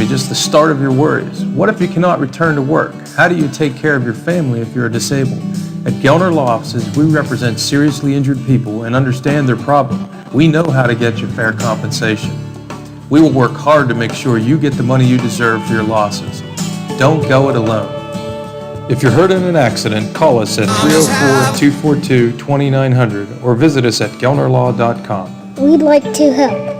actually just the start of your worries. What if you cannot return to work? How do you take care of your family if you're disabled? At Gelner Law Offices, we represent seriously injured people and understand their problem. We know how to get you fair compensation. We will work hard to make sure you get the money you deserve for your losses. Don't go it alone. If you're hurt in an accident, call us at 304-242-2900 or visit us at gelnerlaw.com. We'd like to help.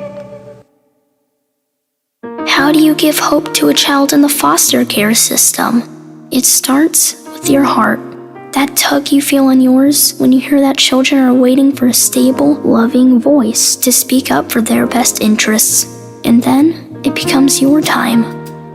How do you give hope to a child in the foster care system? It starts with your heart. That tug you feel in yours when you hear that children are waiting for a stable, loving voice to speak up for their best interests. And then it becomes your time.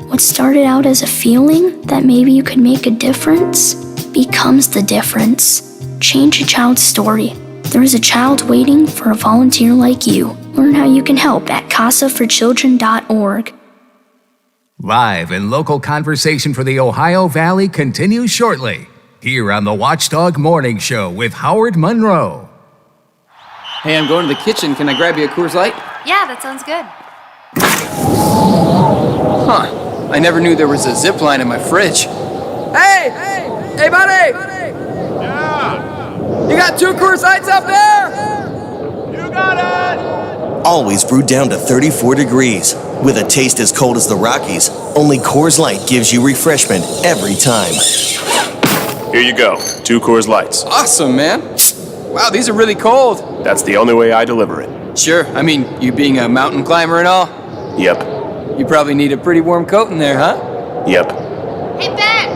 What started out as a feeling that maybe you could make a difference becomes the difference. Change a child's story. There is a child waiting for a volunteer like you. Learn how you can help at casaforchildren.org. Live and local conversation for the Ohio Valley continues shortly, here on the Watchdog Morning Show with Howard Monroe. Hey, I'm going to the kitchen. Can I grab you a Coors Light? Yeah, that sounds good. Huh. I never knew there was a zip line in my fridge. Hey, buddy! Yeah! You got 2 Coors Lights up there? You got it! Always brewed down to 34 degrees. With a taste as cold as the Rockies, only Coors Light gives you refreshment every time. Here you go, 2 Coors Lights. Awesome, man. Wow, these are really cold. That's the only way I deliver it. Sure, I mean, you being a mountain climber and all, Yep. you probably need a pretty warm coat in there, huh? Yep. Hey, Ben!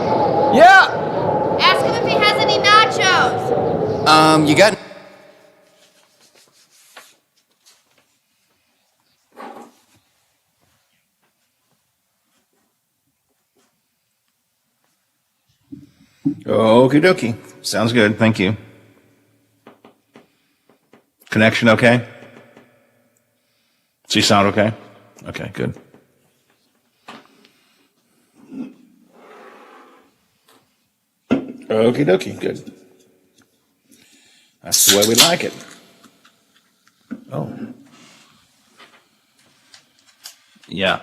Yeah! Ask him if he has any nachos. You got... Okie dokie. Sounds good. Thank you. Connection okay? Does she sound okay? Okay, good. Okie dokie. Good. That's the way we like it. Oh. Yeah.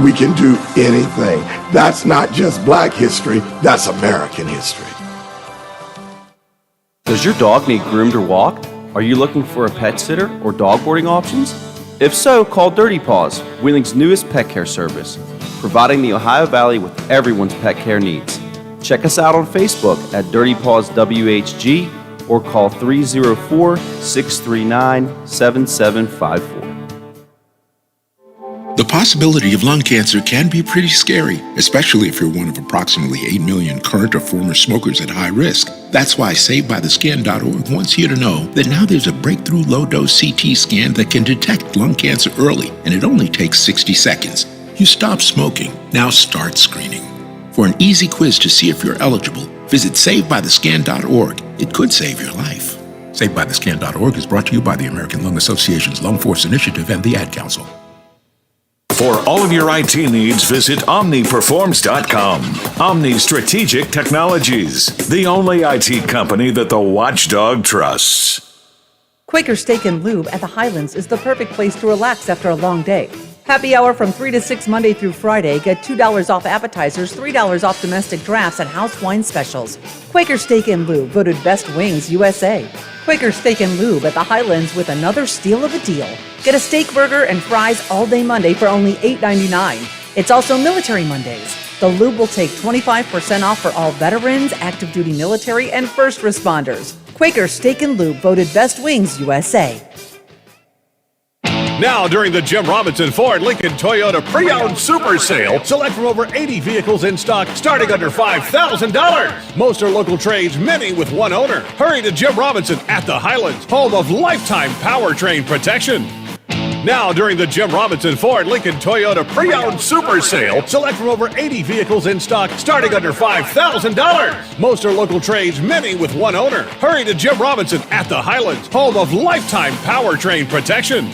We can do anything. That's not just Black history, that's American history. Does your dog need groomed or walked? Are you looking for a pet sitter or dog boarding options? If so, call Dirty Paws, Wheeling's newest pet care service, providing the Ohio Valley with everyone's pet care needs. Check us out on Facebook at Dirty Paws WHG or call 304-639-7754. The possibility of lung cancer can be pretty scary, especially if you're one of approximately 8 million current or former smokers at high risk. That's why SaveByTheScan.org wants you to know that now there's a breakthrough low-dose CT scan that can detect lung cancer early, and it only takes 60 seconds. You stop smoking, now start screening. For an easy quiz to see if you're eligible, visit SaveByTheScan.org. It could save your life. SaveByTheScan.org is brought to you by the American Lung Association's Lung Force Initiative and the Ad Council. For all of your IT needs, visit OmniPerforms.com. Omni Strategic Technologies, the only IT company that the Watchdog trusts. Quaker Steak and Lube at the Highlands is the perfect place to relax after a long day. Happy hour from 3 to 6 Monday through Friday. Get $2 off appetizers, $3 off domestic drafts, and house wine specials. Quaker Steak and Lube, voted Best Wings USA. Quaker Steak and Lube at the Highlands with another steal of a deal. Get a steak burger and fries all day Monday for only $8.99. It's also Military Mondays. The Lube will take 25% off for all veterans, active duty military, and first responders. Quaker Steak and Lube, voted Best Wings USA. Now, during the Jim Robinson Ford Lincoln Toyota Pre-Owned Super Sale, select from over 80 vehicles in stock starting under $5,000. Most are local trades, many with one owner. Hurry to Jim Robinson at the Highlands, home of lifetime powertrain protection. Now, during the Jim Robinson Ford Lincoln Toyota Pre-Owned Super Sale, select from over 80 vehicles in stock starting under $5,000. Most are local trades, many with one owner. Hurry to Jim Robinson at the Highlands, home of lifetime powertrain protection.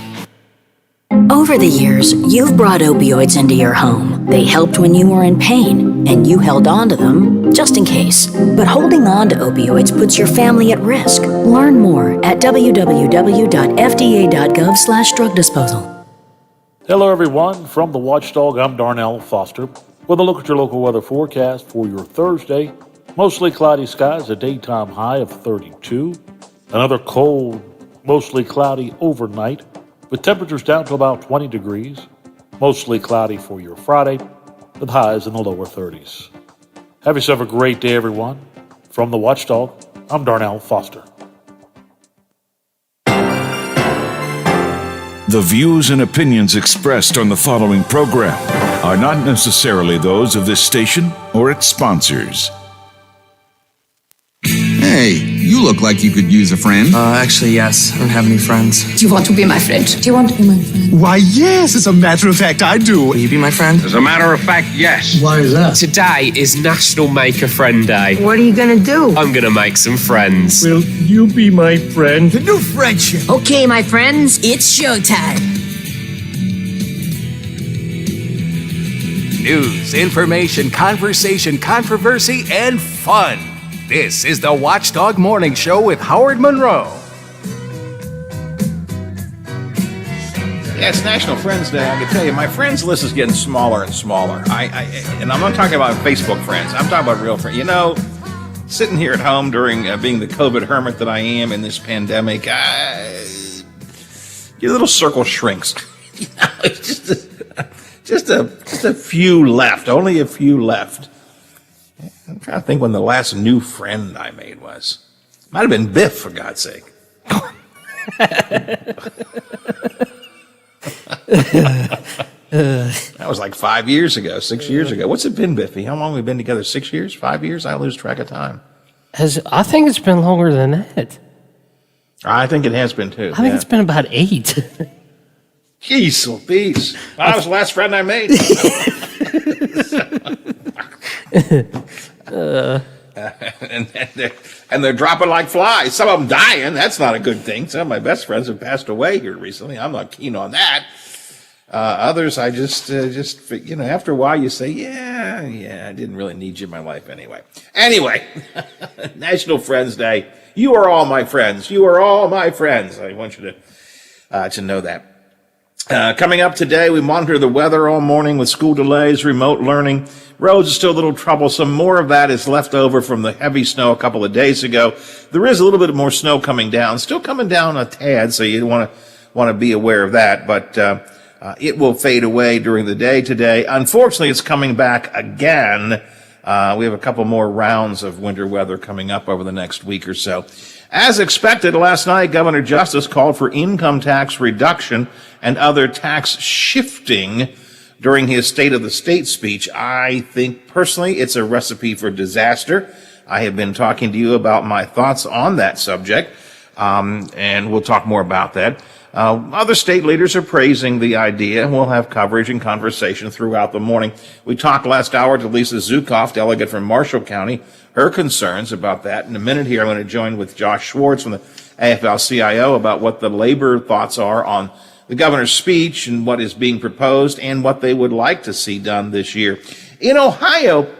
Over the years, you've brought opioids into your home. They helped when you were in pain, and you held on to them just in case. But holding on to opioids puts your family at risk. Learn more at www.fda.gov/drug disposal. Hello, everyone. From the Watchdog, I'm Darnell Foster with a look at your local weather forecast for your Thursday. Mostly cloudy skies, a daytime high of 32. Another cold, mostly cloudy overnight with temperatures down to about 20 degrees. Mostly cloudy for your Friday with highs in the lower 30s. Have yourself a great day, everyone. From the Watchdog, I'm Darnell Foster. The views and opinions expressed on the following program are not necessarily those of this station or its sponsors. Hey, you look like you could use a friend. Actually, yes. I don't have any friends. Do you want to be my friend? Do you want to be my friend? Why, yes, as a matter of fact, I do. Will you be my friend? As a matter of fact, yes. Why is that? Today is National Make a Friend Day. What are you gonna do? I'm gonna make some friends. Will you be my friend? The new friendship. Okay, my friends, it's showtime. News, information, conversation, controversy, and fun. This is the Watchdog Morning Show with Howard Monroe. Yeah, it's National Friends Day. I can tell you, my friends list is getting smaller and smaller. And I'm not talking about Facebook friends. I'm talking about real friends. You know, sitting here at home during being the COVID hermit that I am in this pandemic, your little circle shrinks. You know, it's just a few left. Only a few left. I'm trying to think when the last new friend I made was. Might have been Biff, for God's sake. That was like 5 years ago, 6 years ago. What's it been, Biffy? How long have we been together? 6 years? 5 years? I lose track of time. I think it's been longer than that. I think it has been too. I think it's been about 8. Jeez, Louise. That was the last friend I made. And they're dropping like flies. Some of them dying. That's not a good thing. Some of my best friends have passed away here recently. I'm not keen on that. Others, I just after a while you say, yeah, I didn't really need you in my life anyway. Anyway, National Friends Day. You are all my friends. You are all my friends. I want you to know that. Coming up today, we monitor the weather all morning with school delays, remote learning. Roads are still a little troublesome. More of that is left over from the heavy snow a couple of days ago. There is a little bit more snow coming down, still coming down a tad, so you want to be aware of that. But it will fade away during the day today. Unfortunately, it's coming back again. We have a couple more rounds of winter weather coming up over the next week or so. As expected, last night, Governor Justice called for income tax reduction and other tax shifting during his State of the State speech. I think personally it's a recipe for disaster. I have been talking to you about my thoughts on that subject, and we'll talk more about that. Other state leaders are praising the idea. We'll have coverage and conversation throughout the morning. We talked last hour to Lisa Zukoff, delegate from Marshall County, her concerns about that. In a minute here, I'm going to join with Josh Schwartz from the AFL-CIO about what the labor thoughts are on the governor's speech and what is being proposed and what they would like to see done this year. In Ohio,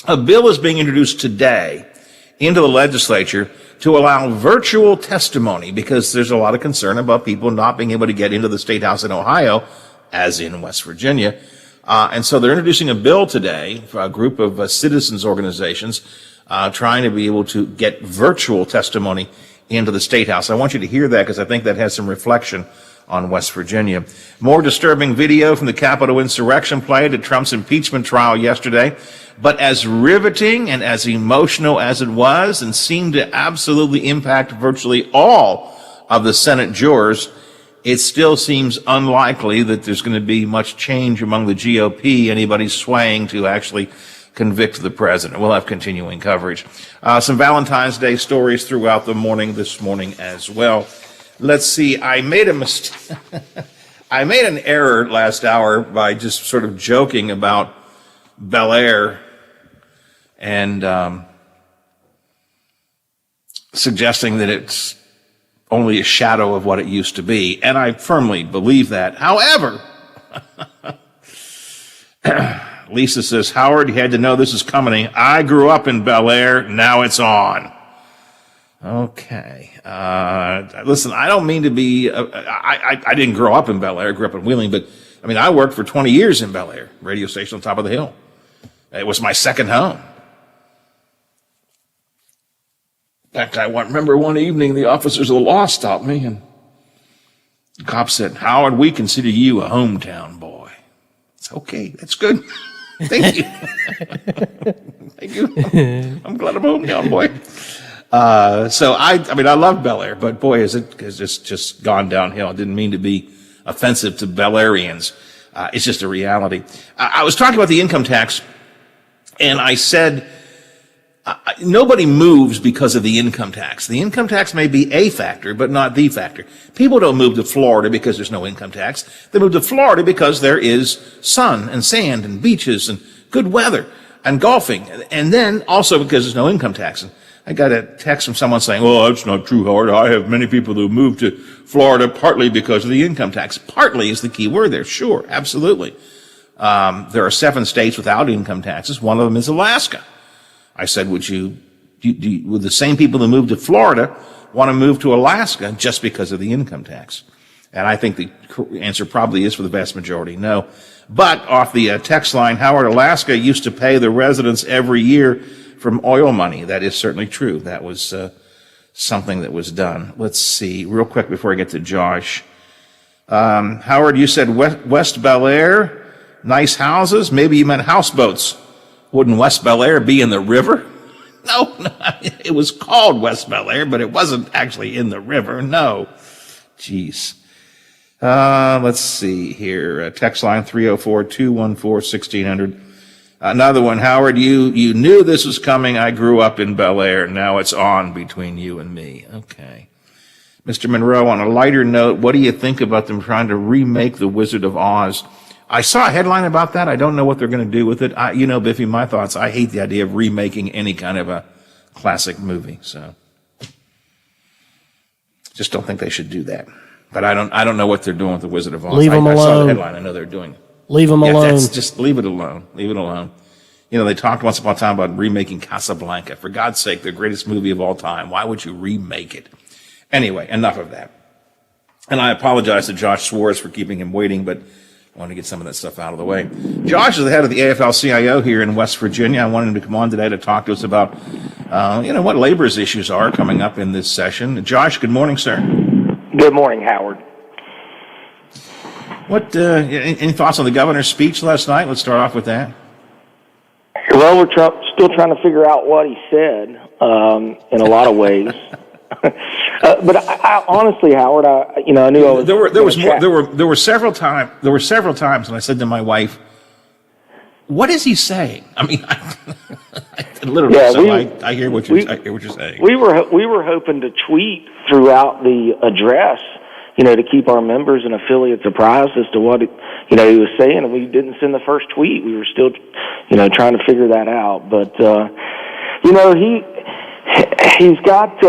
a bill is being introduced today into the legislature to allow virtual testimony because there's a lot of concern about people not being able to get into the State House in Ohio, as in West Virginia. And so they're introducing a bill today for a group of citizens organizations trying to be able to get virtual testimony into the State House. I want you to hear that because I think that has some reflection on West Virginia. More disturbing video from the Capitol insurrection played at Trump's impeachment trial yesterday. But as riveting and as emotional as it was and seemed to absolutely impact virtually all of the Senate jurors, it still seems unlikely that there's going to be much change among the GOP, anybody swaying to actually convict the president. We'll have continuing coverage. Some Valentine's Day stories throughout the morning this morning as well. Let's see, I made a mistake. I made an error last hour by just sort of joking about Bel Air and suggesting that it's only a shadow of what it used to be. And I firmly believe that. However, Lisa says, Howard, you had to know this is coming. I grew up in Bel Air. Now it's on. Okay. Listen, I don't mean to be. I didn't grow up in Bel Air. I grew up in Wheeling, but I mean, I worked for 20 years in Bel Air, radio station on top of the hill. It was my second home. In fact, I remember one evening the officers of the law stopped me, and the cop said, "Howard, we consider you a hometown boy." It's okay. That's good. Thank you. Thank you. I'm glad I'm a hometown boy. So I mean, I love Bel Air, but boy, has just gone downhill. I didn't mean to be offensive to Bel Airians. It's just a reality. I was talking about the income tax, and I said, nobody moves because of the income tax. The income tax may be a factor, but not the factor. People don't move to Florida because there's no income tax. They move to Florida because there is sun and sand and beaches and good weather and golfing. And then also because there's no income tax. And I got a text from someone saying, "Well, that's not true, Howard. I have many people who moved to Florida partly because of the income tax." Partly is the key word there. Sure, absolutely. There are 7 states without income taxes. One of them is Alaska. I said, would the same people who moved to Florida want to move to Alaska just because of the income tax? And I think the answer probably is for the vast majority, no. But off the text line, Howard, Alaska used to pay the residents every year from oil money. That is certainly true. That was something that was done. Let's see, real quick before I get to Josh. Howard, you said West Bel Air, nice houses. Maybe you meant houseboats. Wouldn't West Bel Air be in the river? No, it was called West Bel Air, but it wasn't actually in the river. No. Jeez. Let's see here. Text line 304-214-1600. Another one. Howard, you knew this was coming. I grew up in Bel Air. Now it's on between you and me. Okay. Mr. Monroe, on a lighter note, what do you think about them trying to remake The Wizard of Oz? I saw a headline about that. I don't know what they're going to do with it. Biffy, my thoughts, I hate the idea of remaking any kind of a classic movie. So just don't think they should do that. But I don't know what they're doing with The Wizard of Oz. Leave them alone. I saw the headline. I know they're doing it. Leave them alone. Just leave it alone. Leave it alone. They talked once upon a time about remaking Casablanca. For God's sake, the greatest movie of all time. Why would you remake it? Anyway, enough of that. And I apologize to Josh Swartz for keeping him waiting, but I want to get some of that stuff out of the way. Josh is the head of the AFL-CIO here in West Virginia. I wanted him to come on today to talk to us about, what labor's issues are coming up in this session. Josh, good morning, sir. Good morning, Howard. What? Any thoughts on the governor's speech last night? Let's start off with that. Well, we're still trying to figure out what he said in a lot of ways. But I honestly, Howard, I knew I was. There were several times, and I said to my wife, "What is he saying?" I mean, literally. I hear what you're saying. We were hoping to tweet throughout the address, to keep our members and affiliates apprised as to what he was saying, and we didn't send the first tweet. We were still, trying to figure that out. But he's got.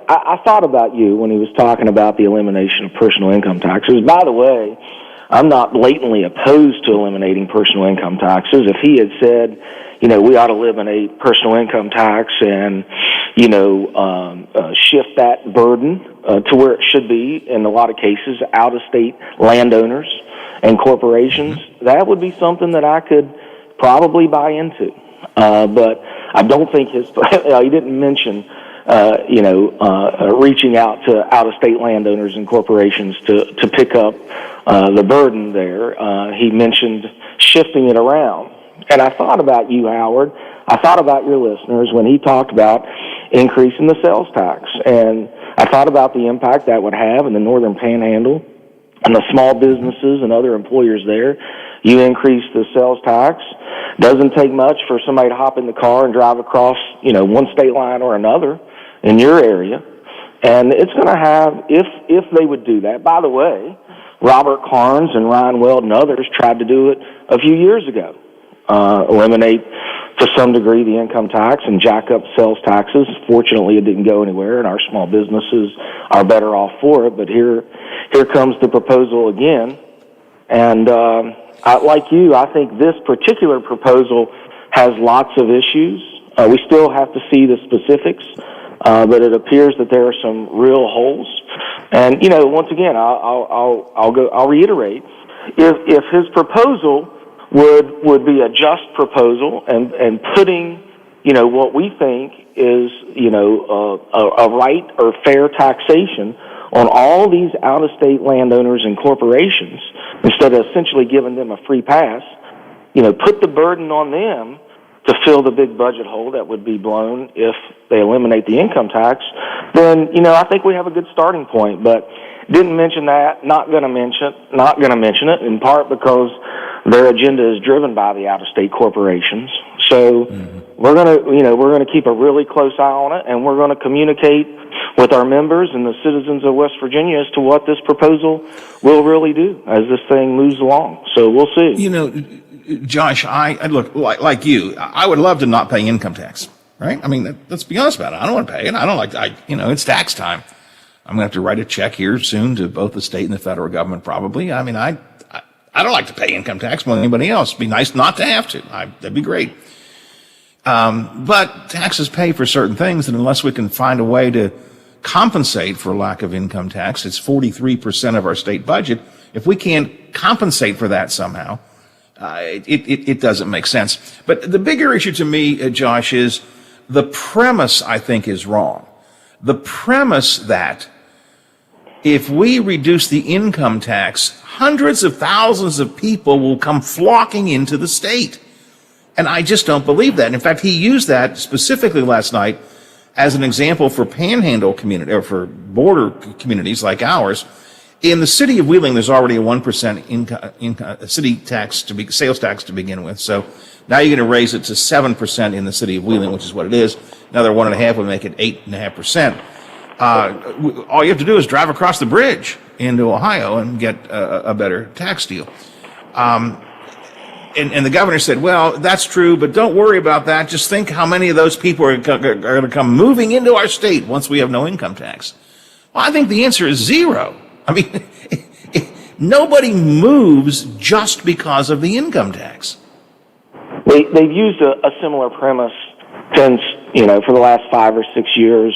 I thought about you when he was talking about the elimination of personal income taxes. By the way, I'm not blatantly opposed to eliminating personal income taxes. If he had said, we ought to eliminate personal income tax and, shift that burden to where it should be, in a lot of cases, out-of-state landowners and corporations, that would be something that I could probably buy into. But I don't think he didn't mention reaching out to out-of-state landowners and corporations to pick up the burden there. He mentioned shifting it around. And I thought about you, Howard. I thought about your listeners when he talked about increasing the sales tax. And I thought about the impact that would have in the Northern Panhandle and the small businesses and other employers there. You increase the sales tax. Doesn't take much for somebody to hop in the car and drive across, one state line or another in your area. And it's going to have, if they would do that, by the way, Robert Carnes and Ryan Weld and others tried to do it a few years ago. Eliminate, to some degree, the income tax and jack up sales taxes. Fortunately, it didn't go anywhere, and our small businesses are better off for it. But here comes the proposal again. And like you, I think this particular proposal has lots of issues. We still have to see the specifics but it appears that there are some real holes. And once again, I'll reiterate, if his proposal would be a just proposal and putting what we think is a right or fair taxation on all these out-of-state landowners and corporations, instead of essentially giving them a free pass, put the burden on them to fill the big budget hole that would be blown if they eliminate the income tax, then, I think we have a good starting point. But didn't mention that, not going to mention it, in part because their agenda is driven by the out-of-state corporations. So we're going to keep a really close eye on it, and we're going to communicate with our members and the citizens of West Virginia as to what this proposal will really do as this thing moves along. So we'll see. Josh, I look like you. I would love to not pay income tax, right? I mean, let's be honest about it. I don't want to pay it. I don't like. It's tax time. I'm going to have to write a check here soon to both the state and the federal government, probably. I mean, I don't like to pay income tax more than anybody else. It'd be nice not to have to. That'd be great. But taxes pay for certain things, and unless we can find a way to compensate for lack of income tax, it's 43% of our state budget. If we can't compensate for that somehow, it doesn't make sense. But the bigger issue to me, Josh, is the premise, I think, is wrong. The premise that if we reduce the income tax, hundreds of thousands of people will come flocking into the state. And I just don't believe that. In fact, he used that specifically last night as an example for panhandle community, or for border communities like ours. In the city of Wheeling, there's already a 1% city tax sales tax to begin with. So now you're going to raise it to 7% in the city of Wheeling, which is what it is. Another 1.5% would make it 8.5%. All you have to do is drive across the bridge into Ohio and get a better tax deal. And the governor said, well, that's true, but don't worry about that. Just think how many of those people are going to come moving into our state once we have no income tax. Well, I think the answer is zero. I mean, nobody moves just because of the income tax. They've used a similar premise since, for the last 5 or 6 years.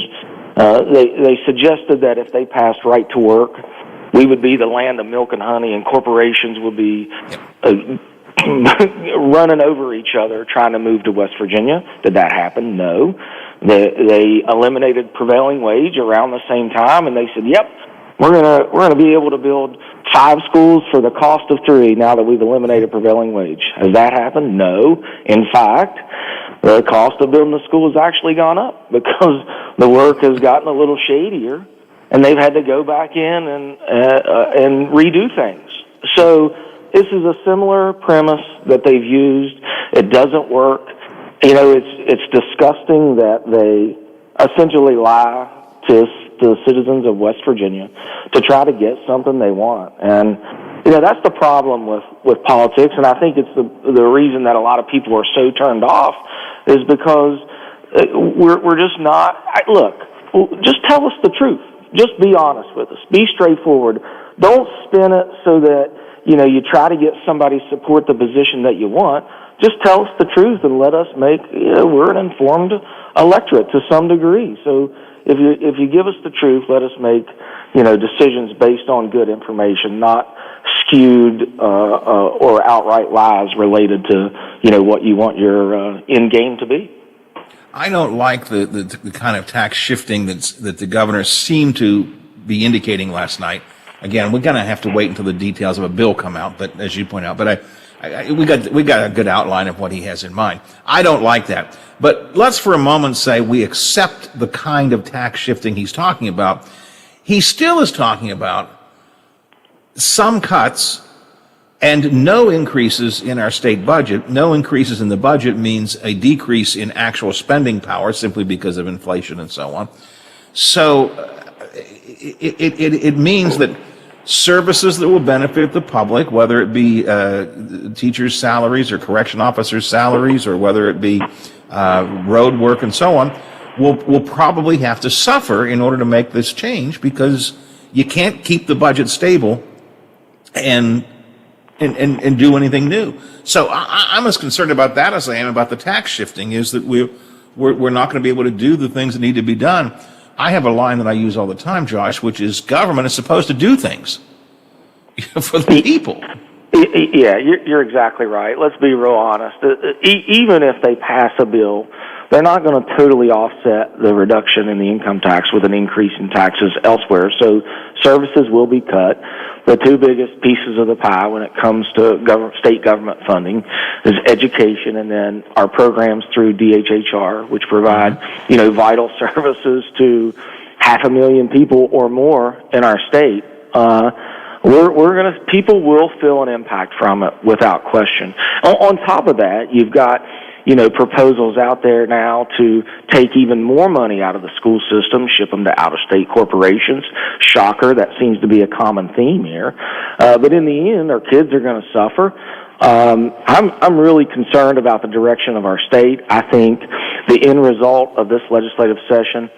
They suggested that if they passed right to work, we would be the land of milk and honey, and corporations would be running over each other trying to move to West Virginia. Did that happen? No. They eliminated prevailing wage around the same time, and they said, yep, we're gonna be able to build 5 schools for the cost of 3 now that we've eliminated prevailing wage. Has that happened? No. In fact, the cost of building the school has actually gone up because the work has gotten a little shadier, and they've had to go back in and redo things. So this is a similar premise that they've used. It doesn't work. It's disgusting that they essentially lie to the citizens of West Virginia to try to get something they want. And, that's the problem with politics, and I think it's the reason that a lot of people are so turned off is because we're just not... Look, just tell us the truth. Just be honest with us. Be straightforward. Don't spin it so that, you try to get somebody to support the position that you want. Just tell us the truth and let us make... we're an informed electorate to some degree. So if you give us the truth, let us make, decisions based on good information, not skewed or outright lies related to, what you want your end game to be. I don't like the kind of tax shifting that the governor seemed to be indicating last night. Again, we're going to have to wait until the details of a bill come out, but as you point out, but we got a good outline of what he has in mind. I don't like that. But let's for a moment say we accept the kind of tax shifting he's talking about. He still is talking about some cuts and no increases in our state budget. No increases in the budget means a decrease in actual spending power simply because of inflation and so on. So it means that services that will benefit the public, whether it be teachers' salaries or correction officers' salaries, or whether it be road work and so on, will probably have to suffer in order to make this change, because you can't keep the budget stable and do anything new. So I'm as concerned about that as I am about the tax shifting, is that we're not going to be able to do the things that need to be done. I have a line that I use all the time, Josh, which is government is supposed to do things for the people. Yeah, you're exactly right. Let's be real honest. Even if they pass a bill, they're not going to totally offset the reduction in the income tax with an increase in taxes elsewhere. So services will be cut. The two biggest pieces of the pie when it comes to state government funding is education, and then our programs through DHHR, which provide, vital services to 500,000 people or more in our state. People will feel an impact from it without question. On top of that, you've got, proposals out there now to take even more money out of the school system, ship them to out-of-state corporations. Shocker, that seems to be a common theme here. But in the end, our kids are going to suffer. I'm really concerned about the direction of our state. I think the end result of this legislative session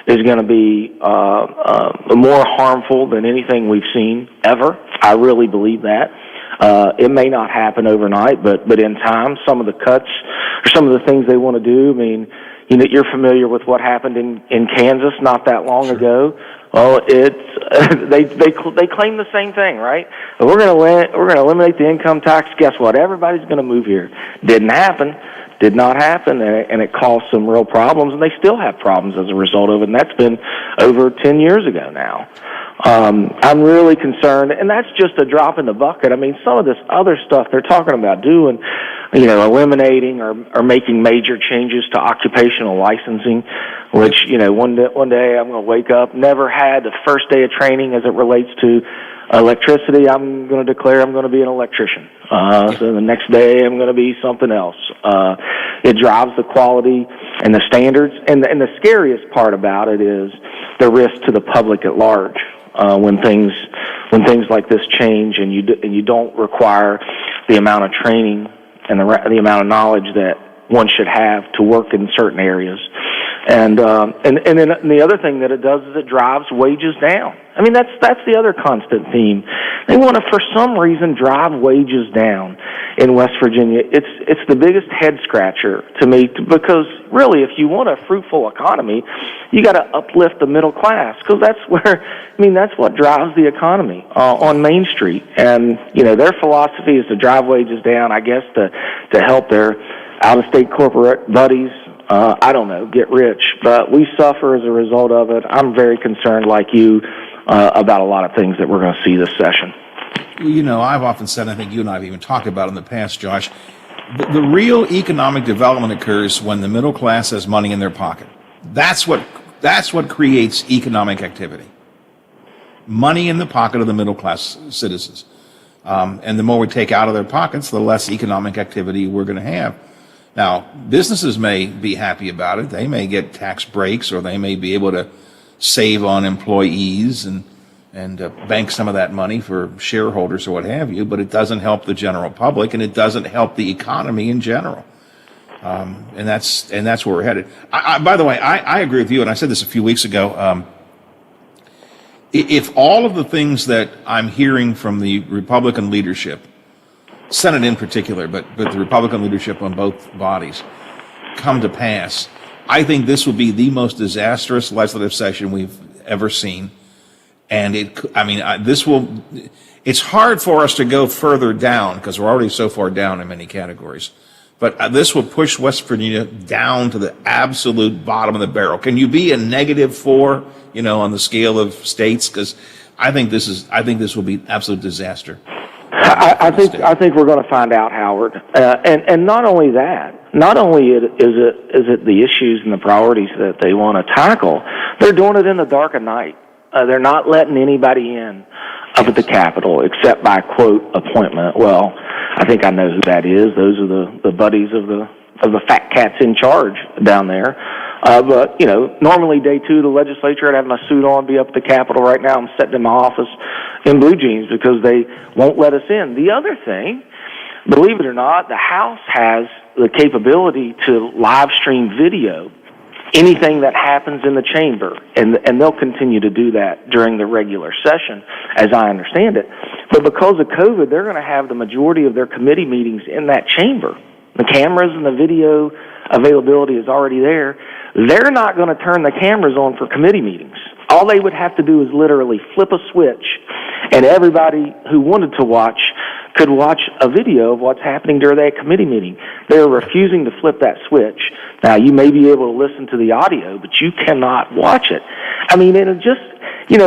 is going to be more harmful than anything we've seen ever. I really believe that. It may not happen overnight, but in time, some of the cuts or some of the things they want to do, I mean, you're familiar with what happened in Kansas not that long ago. Well, they claim the same thing, right? We're going to eliminate the income tax. Guess what? Everybody's going to move here. Didn't happen. Did not happen, and it caused some real problems, and they still have problems as a result of it, and that's been over 10 years ago now. I'm really concerned, and that's just a drop in the bucket. I mean, some of this other stuff they're talking about doing, eliminating or making major changes to occupational licensing, which, one day I'm going to wake up, never had the first day of training as it relates to electricity. I'm going to declare I'm going to be an electrician. So the next day I'm going to be something else. It drives the quality and the standards. And the scariest part about it is the risk to the public at large. When things like this change and you don't require the amount of training and the amount of knowledge that one should have to work in certain areas. And then the other thing that it does is it drives wages down. I mean, that's the other constant theme. They want to, for some reason, drive wages down in West Virginia. It's the biggest head scratcher to me, because really, if you want a fruitful economy, you got to uplift the middle class, because that's what drives the economy on Main Street. And their philosophy is to drive wages down, I guess, to help their out-of-state corporate buddies. I don't know, get rich, but we suffer as a result of it. I'm very concerned, like you, about a lot of things that we're going to see this session. I've often said, I think you and I have even talked about in the past, Josh, the real economic development occurs when the middle class has money in their pocket. That's what creates economic activity. Money in the pocket of the middle class citizens. And the more we take out of their pockets, the less economic activity we're going to have. Now, businesses may be happy about it. They may get tax breaks, or they may be able to save on employees and bank some of that money for shareholders or what have you, but it doesn't help the general public, and it doesn't help the economy in general. And that's where we're headed. By the way, I agree with you, and I said this a few weeks ago. If all of the things that I'm hearing from the Republican leadership, Senate in particular, but the Republican leadership on both bodies, come to pass, I think this will be the most disastrous legislative session we've ever seen. And it's hard for us to go further down because we're already so far down in many categories. But this will push West Virginia down to the absolute bottom of the barrel. Can you be a -4, on the scale of states? Because I think this will be an absolute disaster. I think we're going to find out, Howard, and not only that. Not only is it the issues and the priorities that they want to tackle, they're doing it in the dark of night. They're not letting anybody in up at the Capitol except by quote appointment. Well, I think I know who that is. Those are the buddies of the fat cats in charge down there. But normally day 2 of the legislature, I'd have my suit on, be up at the Capitol. Right now, I'm sitting in my office in blue jeans because they won't let us in. The other thing, believe it or not, the House has the capability to live stream video anything that happens in the chamber, and they'll continue to do that during the regular session, as I understand it. But because of COVID, they're going to have the majority of their committee meetings in that chamber. The cameras and the video availability is already there. They're not going to turn the cameras on for committee meetings. All they would have to do is literally flip a switch, and everybody who wanted to watch could watch a video of what's happening during that committee meeting. They're refusing to flip that switch. Now, you may be able to listen to the audio, but you cannot watch it. I mean, and it just,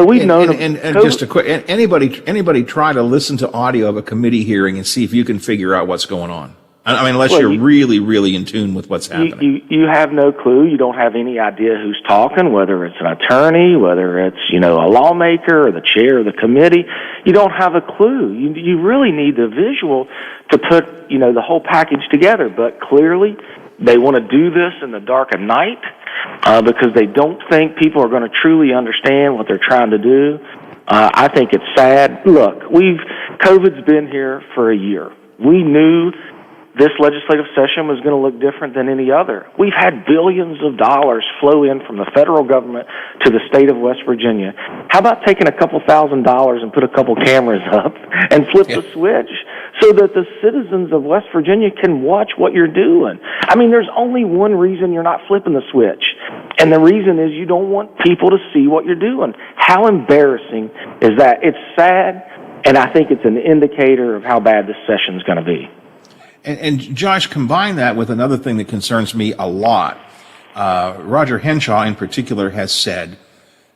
we've known... And just a quick, anybody try to listen to audio of a committee hearing and see if you can figure out what's going on. I mean, unless you're really, really in tune with what's happening. You have no clue. You don't have any idea who's talking, whether it's an attorney, whether it's, a lawmaker or the chair of the committee. You don't have a clue. You really need the visual to put, the whole package together. But clearly, they want to do this in the dark of night because they don't think people are going to truly understand what they're trying to do. I think it's sad. Look, COVID's been here for a year. We knew this legislative session was going to look different than any other. We've had billions of dollars flow in from the federal government to the state of West Virginia. How about taking a couple $1,000s and put a couple cameras up and flip the switch so that the citizens of West Virginia can watch what you're doing? I mean, there's only one reason you're not flipping the switch, and the reason is you don't want people to see what you're doing. How embarrassing is that? It's sad, and I think it's an indicator of how bad this session's going to be. And Josh, combine that with another thing that concerns me a lot. Roger Henshaw, in particular, has said,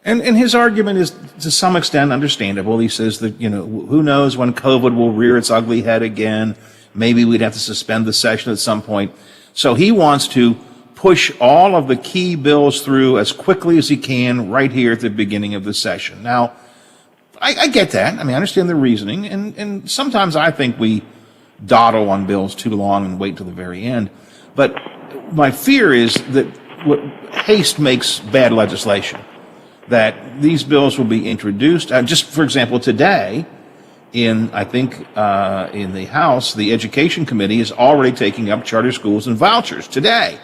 and his argument is to some extent understandable. He says that, who knows when COVID will rear its ugly head again. Maybe we'd have to suspend the session at some point. So he wants to push all of the key bills through as quickly as he can right here at the beginning of the session. Now, I get that. I mean, I understand the reasoning, and sometimes I think we dawdle on bills too long and wait till the very end. But my fear is that haste makes bad legislation, that these bills will be introduced. Just for example, today, in the House, the Education Committee is already taking up charter schools and vouchers today.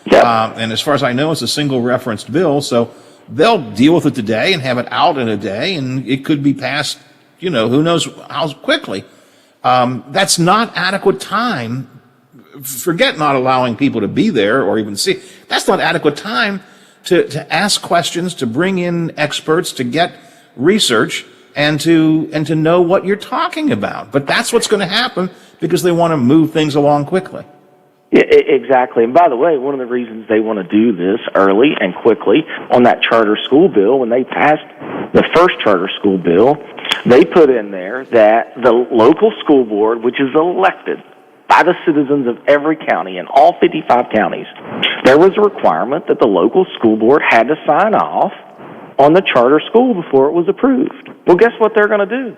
And as far as I know, it's a single referenced bill, so they'll deal with it today and have it out in a day, and it could be passed, who knows how quickly. That's not adequate time. Forget not allowing people to be there or even see. That's not adequate time to ask questions, to bring in experts, to get research, and to know what you're talking about. But that's what's going to happen because they want to move things along quickly. Yeah, exactly. And by the way, one of the reasons they want to do this early and quickly on that charter school bill, when they passed the first charter school bill, they put in there that the local school board, which is elected by the citizens of every county in all 55 counties, there was a requirement that the local school board had to sign off on the charter school before it was approved. Well, guess what they're going to do?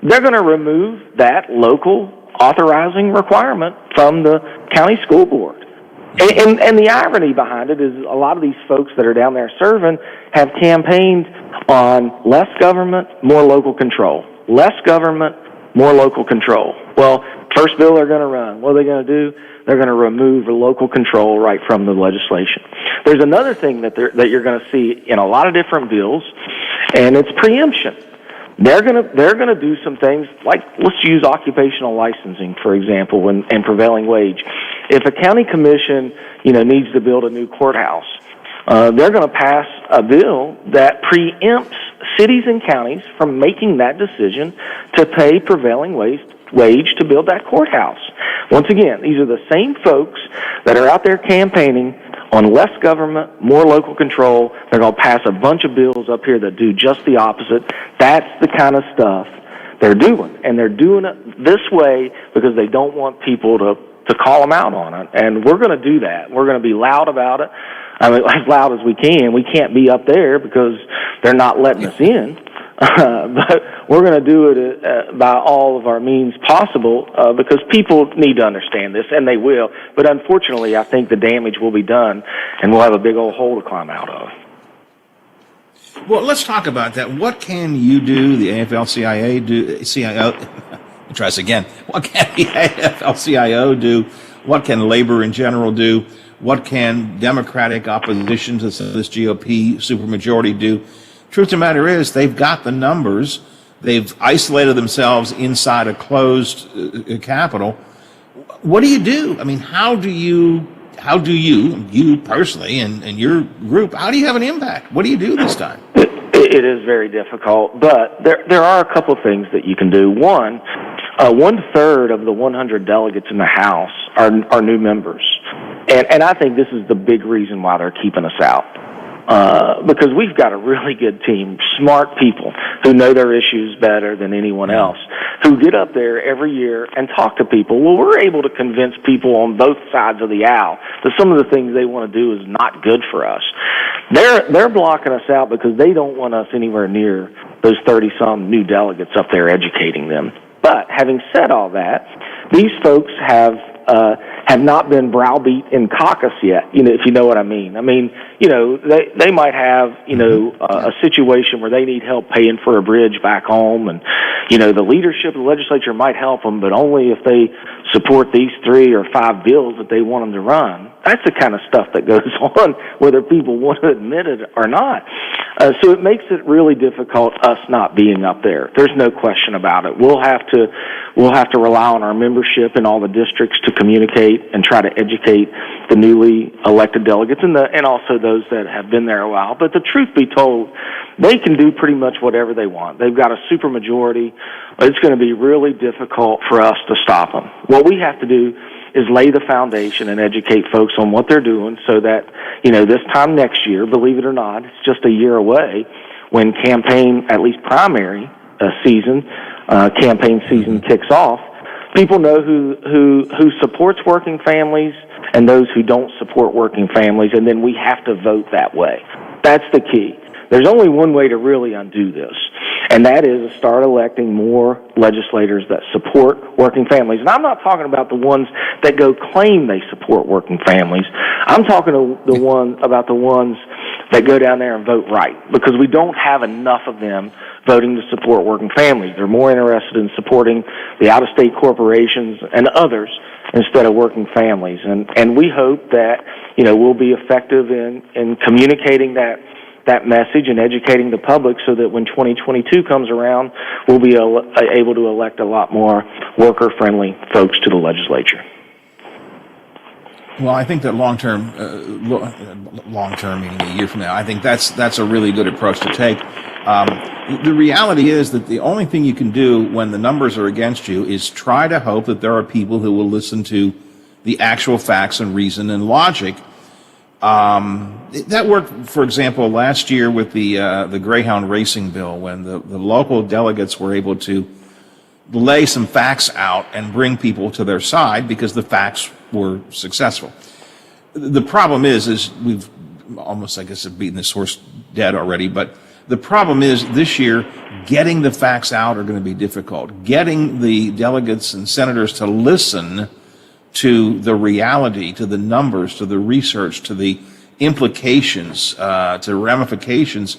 They're going to remove that local authorizing requirement from the county school board. And the irony behind it is a lot of these folks that are down there serving have campaigned on less government, more local control. Less government, more local control. Well, first bill they're going to run. What are they going to do? They're going to remove the local control right from the legislation. There's another thing that you're going to see in a lot of different bills, and it's preemption. They're gonna do some things like, let's use occupational licensing, for example, and prevailing wage. If a county commission, needs to build a new courthouse, they're going to pass a bill that preempts cities and counties from making that decision to pay prevailing wage to build that courthouse. Once again, these are the same folks that are out there campaigning on less government, more local control. They're going to pass a bunch of bills up here that do just the opposite. That's the kind of stuff they're doing. And they're doing it this way because they don't want people to call them out on it. And we're going to do that. We're going to be loud about it. I mean, as loud as we can. We can't be up there because they're not letting us in. But we're going to do it by all of our means possible because people need to understand this, and they will. But unfortunately, I think the damage will be done, and we'll have a big old hole to climb out of. Well, let's talk about that. What can you do, the AFL-CIO do? Try this again. What can the AFL-CIO do? What can labor in general do? What can Democratic opposition to this GOP supermajority do? Truth of the matter is, they've got the numbers. They've isolated themselves inside a closed Capitol. What do you do? I mean, how do you how do you personally and your group, how do you have an impact? What do you do this time? It is very difficult, but there are a couple of things that you can do. One third of the 100 delegates in the House are new members, and I think this is the big reason why they're keeping us out. Because we've got a really good team, smart people who know their issues better than anyone else, who get up there every year and talk to people. Well, we're able to convince people on both sides of the aisle that some of the things they want to do is not good for us. They're blocking us out because they don't want us anywhere near those 30-some new delegates up there educating them. But having said all that, these folks have not been browbeat in caucus yet, if you know what I mean. I mean, they might have, a situation where they need help paying for a bridge back home, and, the leadership of the legislature might help them, but only if they support these 3 or 5 bills that they want them to run. That's the kind of stuff that goes on, whether people want to admit it or not. So it makes it really difficult, us not being up there. There's no question about it. We'll have to rely on our membership in all the districts to communicate and try to educate the newly elected delegates and also those that have been there a while. But the truth be told, they can do pretty much whatever they want. They've got a supermajority. It's going to be really difficult for us to stop them. What we have to do is lay the foundation and educate folks on what they're doing so that, this time next year, believe it or not, it's just a year away, when campaign, at least primary campaign season kicks off, people know who supports working families and those who don't support working families, and then we have to vote that way. That's the key. There's only one way to really undo this, and that is to start electing more legislators that support working families. And I'm not talking about the ones that go claim they support working families. I'm talking about the ones that go down there and vote right, because we don't have enough of them voting to support working families. They're more interested in supporting the out-of-state corporations and others instead of working families. And we hope that, we'll be effective in communicating that message and educating the public so that when 2022 comes around, we'll be able to elect a lot more worker-friendly folks to the legislature. Well, I think that long-term meaning a year from now, I think that's a really good approach to take. The reality is that the only thing you can do when the numbers are against you is try to hope that there are people who will listen to the actual facts and reason and logic. That worked, for example, last year with the Greyhound racing bill, when the local delegates were able to lay some facts out and bring people to their side because the facts were successful. The problem is we've almost, I guess, have beaten this horse dead already, but the problem is this year, getting the facts out are going to be difficult. Getting the delegates and senators to listen to the reality, to the numbers, to the research, to the implications, to ramifications,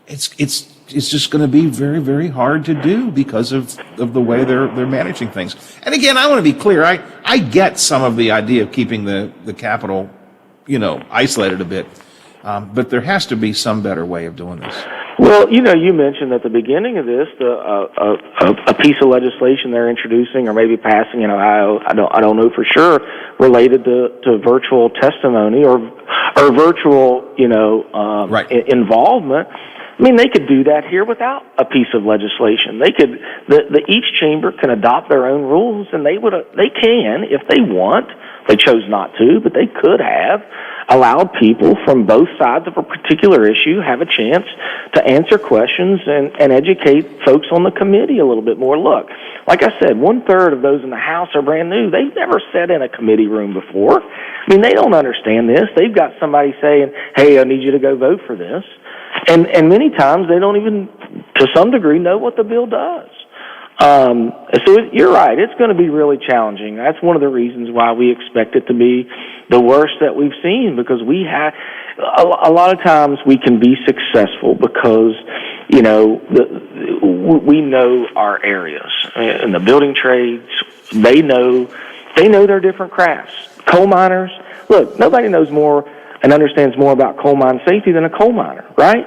it's just going to be very, very hard to do because of the way they're managing things. And again, I want to be clear. I get some of the idea of keeping the Capitol, isolated a bit, but there has to be some better way of doing this. Well, you mentioned at the beginning of this a piece of legislation they're introducing or maybe passing in Ohio. I don't know for sure, related to virtual testimony or virtual involvement. I mean, they could do that here without a piece of legislation. They could each chamber can adopt their own rules, and they can if they want. They chose not to, but they could have allowed people from both sides of a particular issue have a chance to answer questions and educate folks on the committee a little bit more. Look, like I said, 1/3 of those in the House are brand new. They've never sat in a committee room before. I mean, they don't understand this. They've got somebody saying, hey, I need you to go vote for this. And many times they don't even, to some degree, know what the bill does. So you're right. It's going to be really challenging. That's one of the reasons why we expect it to be the worst that we've seen, because we have a lot of times we can be successful because, we know our areas. In the building trades, they know their different crafts. Coal miners, look, nobody knows more and understands more about coal mine safety than a coal miner, right?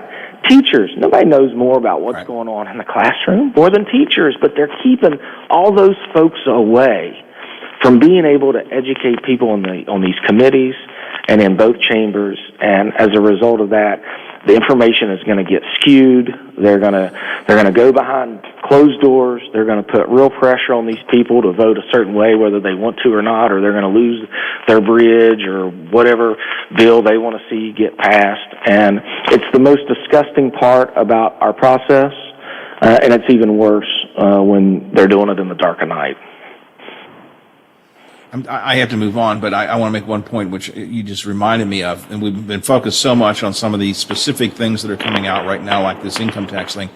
Teachers, nobody knows more about what's going on in the classroom more than teachers, but they're keeping all those folks away from being able to educate people on these committees and in both chambers, and as a result of that, the information is going to get skewed. They're going to go behind closed doors. They're going to put real pressure on these people to vote a certain way, whether they want to or not, or they're going to lose their bridge or whatever bill they want to see get passed. And it's the most disgusting part about our process, and it's even worse when they're doing it in the dark of night. I have to move on, but I want to make one point which you just reminded me of, and we've been focused so much on some of these specific things that are coming out right now, like this income tax thing.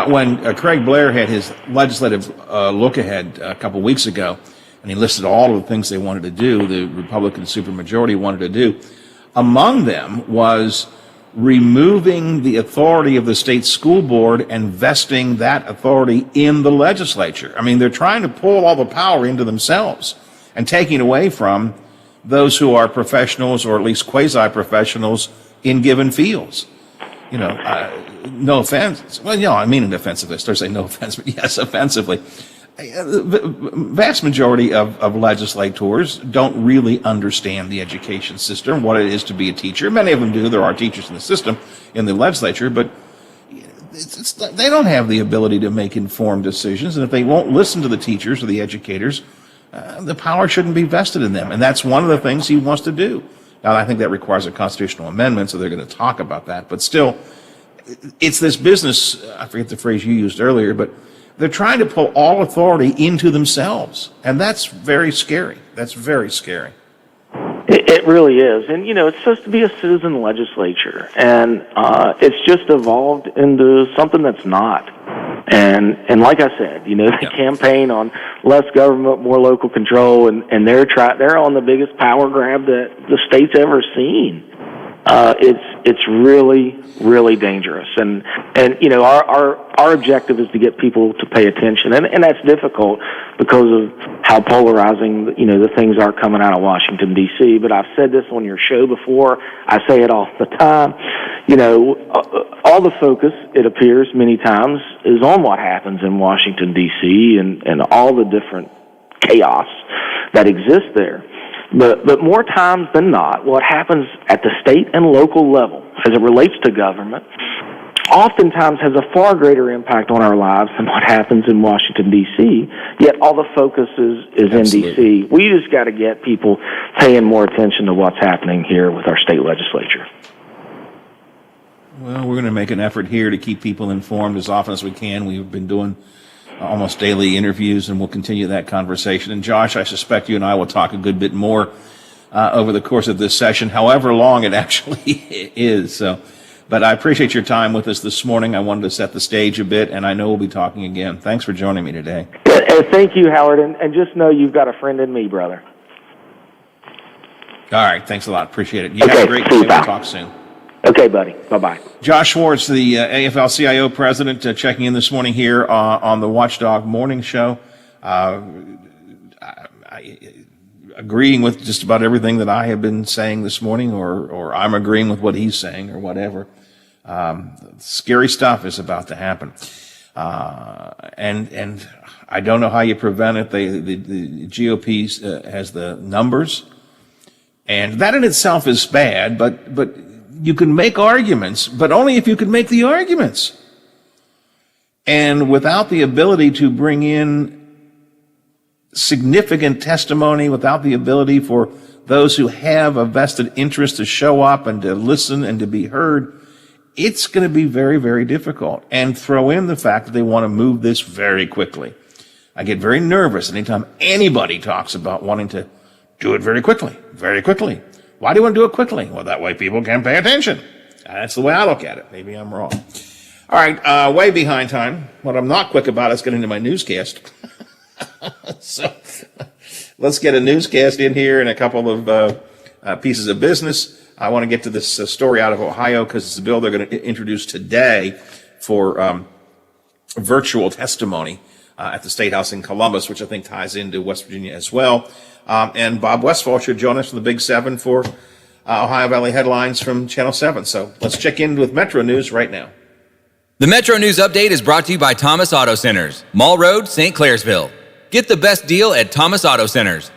When Craig Blair had his legislative look-ahead a couple weeks ago, and he listed all of the things they wanted to do, the Republican supermajority wanted to do, among them was removing the authority of the state school board and vesting that authority in the legislature. I mean, they're trying to pull all the power into themselves and taking away from those who are professionals or at least quasi-professionals in given fields. You know, no offense. Well, you know, I mean it offensively. I start saying no offense, but yes, offensively. The vast majority of legislators don't really understand the education system, what it is to be a teacher. Many of them do. There are teachers in the system, in the legislature, but they don't have the ability to make informed decisions. And if they won't listen to the teachers or the educators, the power shouldn't be vested in them. And that's one of the things he wants to do. Now, I think that requires a constitutional amendment, so they're going to talk about that. But still, it's this business, I forget the phrase you used earlier, but they're trying to pull all authority into themselves. And that's very scary. That's very scary. It really is. And, you know, it's supposed to be a citizen legislature. And it's just evolved into something that's not. And like I said, you know, they campaign on less government, more local control, and they're on the biggest power grab that the state's ever seen. It's really, really dangerous. And you know, our objective is to get people to pay attention, and that's difficult because of how polarizing, you know, the things are coming out of Washington, D.C. But I've said this on your show before. I say it all the time. You know, all the focus, it appears many times, is on what happens in Washington, D.C. and all the different chaos that exists there. But more times than not, what happens at the state and local level as it relates to government oftentimes has a far greater impact on our lives than what happens in Washington, D.C., yet all the focus is in D.C. We just got to get people paying more attention to what's happening here with our state legislature. Well, we're going to make an effort here to keep people informed as often as we can. We've been doing almost daily interviews, and we'll continue that conversation. And Josh, I suspect you and I will talk a good bit more over the course of this session, however long it actually is. So, but I appreciate your time with us this morning. I wanted to set the stage a bit, and I know we'll be talking again. Thanks for joining me today. Thank you, Howard, and just know you've got a friend in me, brother. All right, thanks a lot. Appreciate it. You have a great day. We'll talk soon. Okay, buddy. Bye-bye. Josh Schwartz, the AFL-CIO president, checking in this morning here on the Watchdog Morning Show. Agreeing with just about everything that I have been saying this morning, or I'm agreeing with what he's saying, or whatever. Scary stuff is about to happen. And I don't know how you prevent it. The GOP has the numbers, and that in itself is bad, but you can make arguments, but only if you can make the arguments. And without the ability to bring in significant testimony, without the ability for those who have a vested interest to show up and to listen and to be heard, it's going to be very, very difficult. And throw in the fact that they want to move this very quickly. I get very nervous anytime anybody talks about wanting to do it very quickly, very quickly. Why do you want to do it quickly? Well, that way people can pay attention. That's the way I look at it. Maybe I'm wrong. All right, way behind time. What I'm not quick about is getting to my newscast. So let's get a newscast in here and a couple of pieces of business. I want to get to this story out of Ohio because it's a bill they're going to introduce today for virtual testimony at the State House in Columbus, which I think ties into West Virginia as well. And Bob Westfall should join us from the Big 7 for Ohio Valley headlines from Channel 7. So let's check in with Metro News right now. The Metro News Update is brought to you by Thomas Auto Centers, Mall Road, St. Clairsville. Get the best deal at Thomas Auto Centers.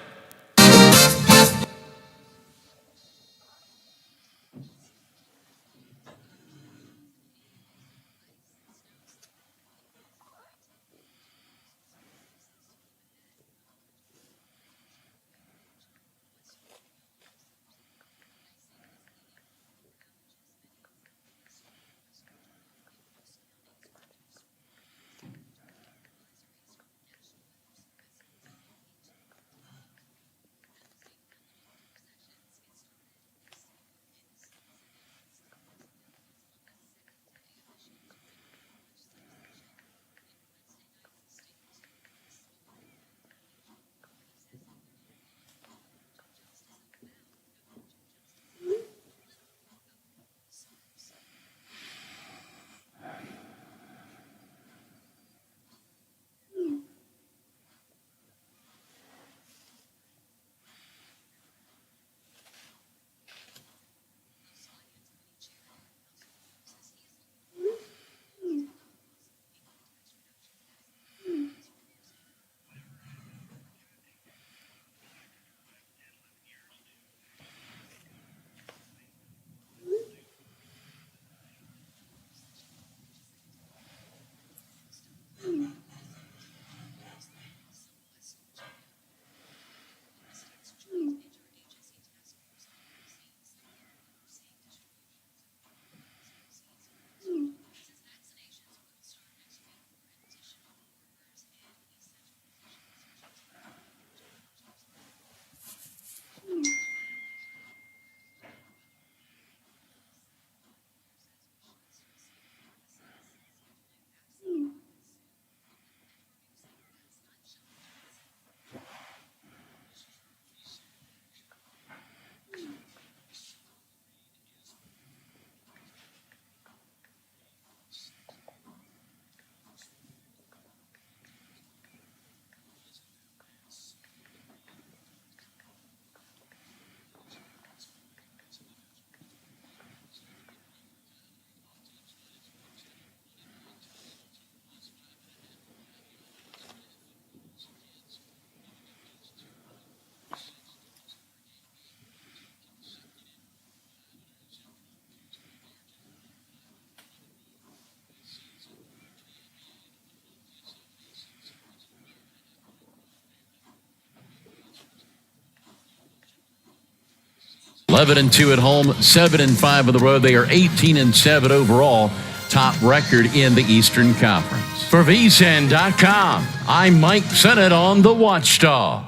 And 2 at home, 7-5 on the road. They are 18-7 overall, top record in the Eastern Conference. For vsin.com, I'm Mike Sennett on the Watchdog.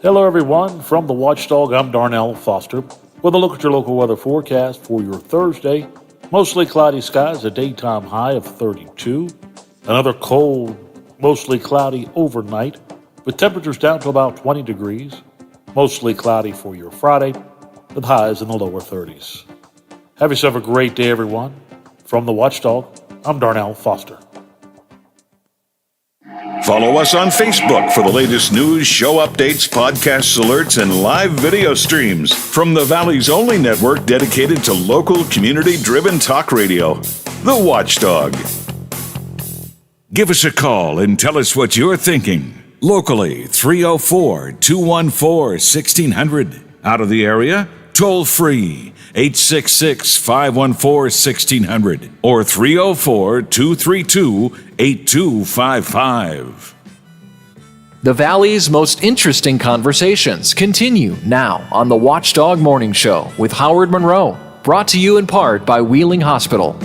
Hello, everyone. From the Watchdog, I'm Darnell Foster with a look at your local weather forecast for your Thursday. Mostly cloudy skies, a daytime high of 32. Another cold, mostly cloudy overnight with temperatures down to about 20 degrees. Mostly cloudy for your Friday, with highs in the lower 30s. Have yourself a great day, everyone. From the Watchdog, I'm Darnell Foster. Follow us on Facebook for the latest news, show updates, podcasts, alerts, and live video streams from the Valley's only network dedicated to local, community-driven talk radio, The Watchdog. Give us a call and tell us what you're thinking. Locally, 304-214-1600. Out of the area, toll free, 866-514-1600 or 304-232-8255. The Valley's most interesting conversations continue now on the Watchdog Morning Show with Howard Monroe, brought to you in part by Wheeling Hospital.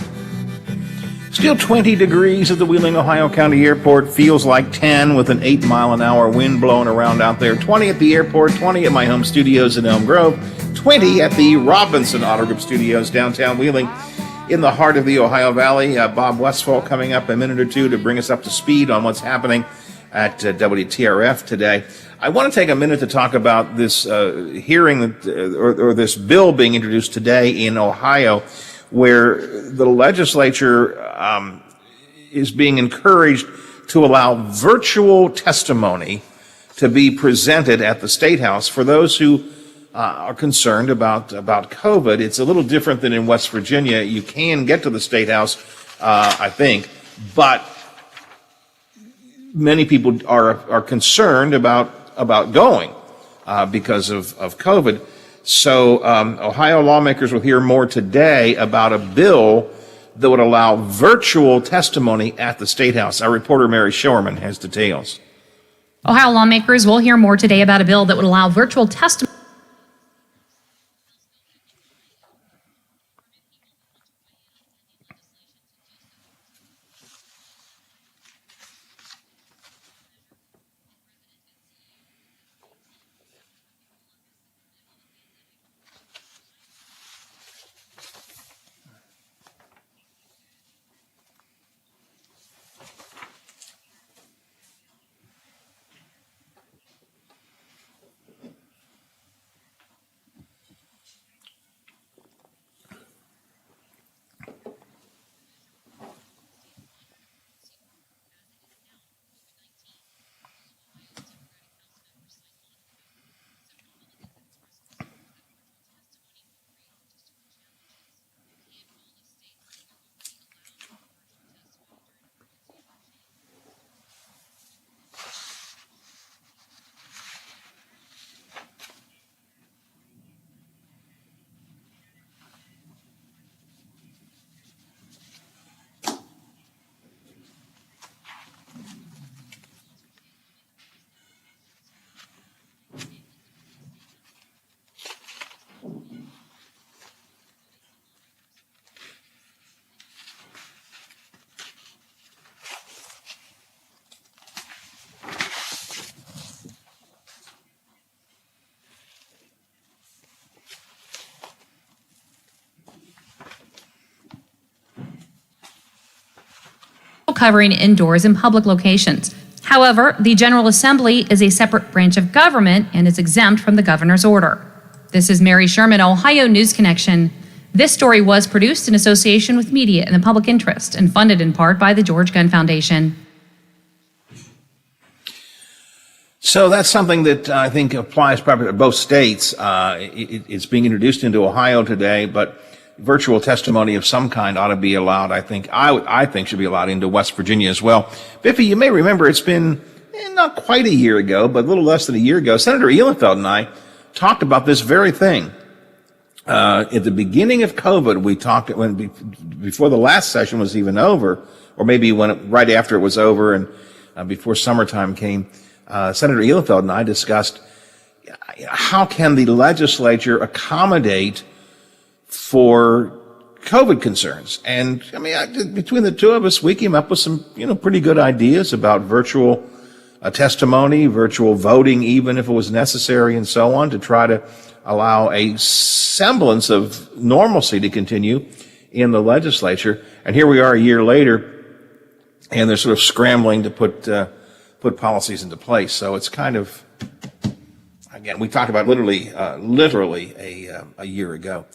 Still 20 degrees at the Wheeling, Ohio County Airport. Feels like 10 with an 8-mile-an-hour wind blowing around out there. 20 at the airport, 20 at my home studios in Elm Grove, 20 at the Robinson Auto Group Studios downtown Wheeling in the heart of the Ohio Valley. Bob Westphal coming up a minute or two to bring us up to speed on what's happening at WTRF today. I want to take a minute to talk about this hearing that, or this bill being introduced today in Ohio, where the legislature is being encouraged to allow virtual testimony to be presented at the State House for those who are concerned about COVID. It's a little different than in West Virginia. You can get to the State House, I think, but many people are concerned about going because of COVID. So Ohio lawmakers will hear more today about a bill that would allow virtual testimony at the State House. Our reporter Mary Showerman has details. Ohio lawmakers will hear more today about a bill that would allow virtual testimony. Covering indoors and public locations. However, the General Assembly is a separate branch of government and is exempt from the governor's order. This is Mary Sherman, Ohio News Connection. This story was produced in association with media and the public interest and funded in part by the George Gunn Foundation. So that's something that I think applies probably to both states. It's being introduced into Ohio today, but virtual testimony of some kind ought to be allowed. I think should be allowed into West Virginia as well. Biffy, you may remember it's been not quite a year ago, but a little less than a year ago. Senator Ehlenfeld and I talked about this very thing. At the beginning of COVID, we talked before the last session was even over, or maybe right after it was over and before summertime came. Senator Ehlenfeld and I discussed how can the legislature accommodate for COVID concerns. And I mean, between the two of us, we came up with some, pretty good ideas about virtual testimony, virtual voting, even if it was necessary and so on, to try to allow a semblance of normalcy to continue in the legislature. And here we are a year later, and they're sort of scrambling to put policies into place. So it's kind of, again, we talked about literally a year ago.